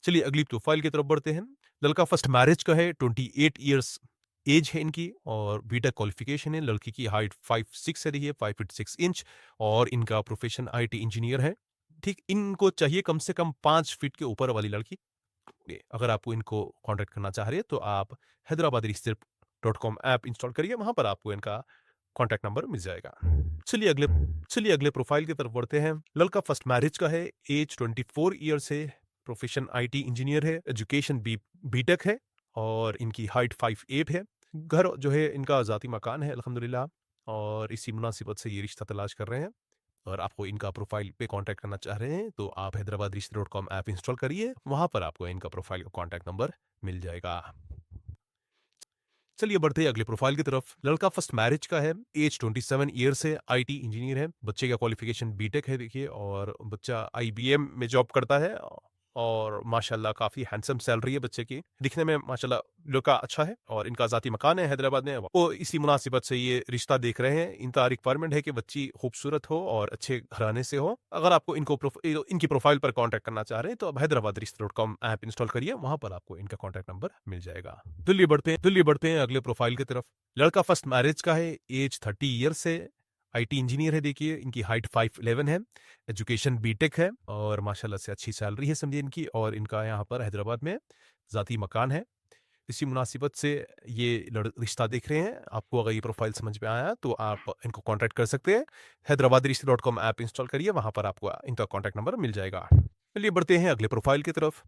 चलिए अगली प्रोफाइल की तरफ बढ़ते हैं। लड़का फर्स्ट मैरिज का है, 28 ईयर्स एज है इनकी और बीटेक क्वालिफिकेशन है। लड़की की हाइट 5'6" है, देखिए 5 फीट 6 इंच और इनका प्रोफेशन आईटी इंजीनियर है। ठीक, इनको चाहिए कम से कम 5 फीट के ऊपर वाली लड़की। अगर आपको इनको कॉन्टैक्ट करना चाह रहे हैं तो आप हैदराबादी रिश्ते .com ऐप इंस्टॉल करिए, वहाँ पर आपको इनका कॉन्टैक्ट नंबर मिल जाएगा। चलिए अगले चलिए अगले प्रोफाइल की तरफ बढ़ते हैं। लड़का फर्स्ट मैरिज का है, एज 24 ईयर्स है, प्रोफेशन आईटी इंजीनियर है, एजुकेशन बीटेक है और इनकी हाइट 5'8" है। घर जो है इनका ज़ाती मकान है अल्हम्दुलिल्लाह और इसी मुनासिबत से ये रिश्ता तलाश कर रहे हैं। और आपको इनका प्रोफाइल पे कांटेक्ट करना चाह रहे हैं तो आप हैदराबाद रिश्ते .com ऐप इंस्टॉल करिए, वहाँ पर आपको इनका प्रोफाइल का कॉन्टैक्ट नंबर मिल जाएगा। चलिए बढ़ते हैं अगले प्रोफाइल की तरफ। लड़का फर्स्ट मैरिज का है, एज 27 ईयर्स है, आईटी इंजीनियर है, बच्चे का क्वालिफिकेशन बीटेक है देखिए और बच्चा आईबीएम में जॉब करता है और माशाल्लाह काफ़ी हैंडसम सैलरी है बच्चे की। दिखने में माशाल्लाह लड़का अच्छा है और इनका ज़ाती मकान है हैदराबाद में। वो इसी मुनासिबत से ये रिश्ता देख रहे हैं। इनका रिक्वायरमेंट है कि बच्ची खूबसूरत हो और अच्छे घराने से हो। अगर आपको इनकी प्रोफाइल पर कॉन्टैक्ट करना चाह रहे हैं तो आप हैदराबाद रिश्ते .com ऐप इंस्टॉल करिए, वहाँ पर आपको इनका कॉन्टैक्ट नंबर मिल जाएगा। दिल्ली बढ़ते हैं अगले प्रोफाइल की तरफ। लड़का फर्स्ट मैरिज का है, एज 30 ईयर्स है, आईटी इंजीनियर है देखिए, इनकी हाइट 5'11" है, एजुकेशन बीटेक है और माशाल्लाह से अच्छी सैलरी है समझिए इनकी और इनका यहाँ पर हैदराबाद में ज़ाती मकान है। इसी मुनासिबत से ये रिश्ता देख रहे हैं। आपको अगर ये प्रोफाइल समझ में आया तो आप इनको कॉन्टैक्ट कर सकते हैं। हैदराबादी रिश्ते .com ऐप इंस्टॉल करिए, वहाँ पर आपको इनका कॉन्टैक्ट नंबर मिल जाएगा। चलिए बढ़ते हैं अगले प्रोफाइल की तरफ।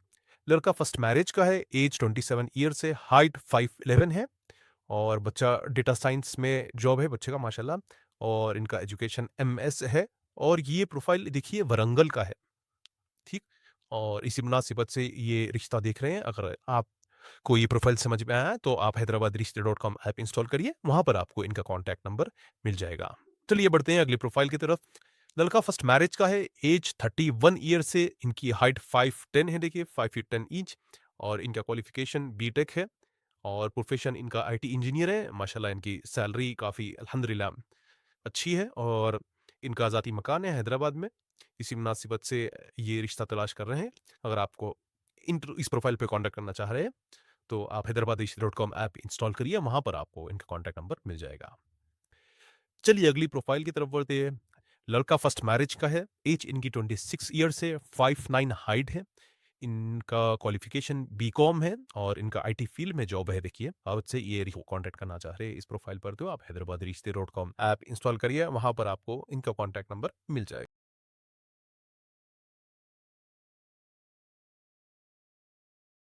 लड़का फर्स्ट मैरिज का है, एज 27 ईयर्स है, हाइट 5'11" है और बच्चा डेटा साइंस में जॉब है बच्चे का माशाल्लाह और इनका एजुकेशन एमएस है और ये प्रोफाइल देखिए वरंगल का है। ठीक, और इसी मुनासिबत से ये रिश्ता देख रहे हैं। अगर आपको ये प्रोफाइल समझ में आया तो आप हैदराबाद रिश्ते .com ऐप इंस्टॉल करिए, वहाँ पर आपको इनका कॉन्टैक्ट नंबर मिल जाएगा। चलिए बढ़ते हैं अगली प्रोफाइल की तरफ। लड़का फर्स्ट मैरिज का है, एज 31 ईयर से, इनकी हाइट 5'10" है देखिए 5 फीट 10 इंच और इनका क्वालिफिकेशन बीटेक है और प्रोफेशन इनका आईटी इंजीनियर है। माशाल्लाह इनकी सैलरी काफ़ी अल्हम्दुलिल्लाह अच्छी है और इनका ज़ाती मकान है हैदराबाद में। इसी मुनासिबत से ये रिश्ता तलाश कर रहे हैं। अगर आपको इस प्रोफाइल पे कॉन्टैक्ट करना चाह रहे हैं तो आप हैदराबाद रिश्ते .com ऐप इंस्टॉल करिए, वहाँ पर आपको इनका कॉन्टैक्ट नंबर मिल जाएगा। चलिए अगली प्रोफाइल की तरफ बढ़ते हैं। लड़का फर्स्ट मैरिज का है, एज इनकी 26 ईयर्स है, 5'9" हाइट है, इनका क्वालिफिकेशन बीकॉम है और इनका आईटी फील्ड में जॉब है देखिए। आपसे ये कॉन्टैक्ट करना चाह रहे हैं इस प्रोफाइल पर तो आप हैदराबाद रिश्ते .com ऐप इंस्टॉल करिए, वहाँ पर आपको इनका कॉन्टैक्ट नंबर मिल जाएगा।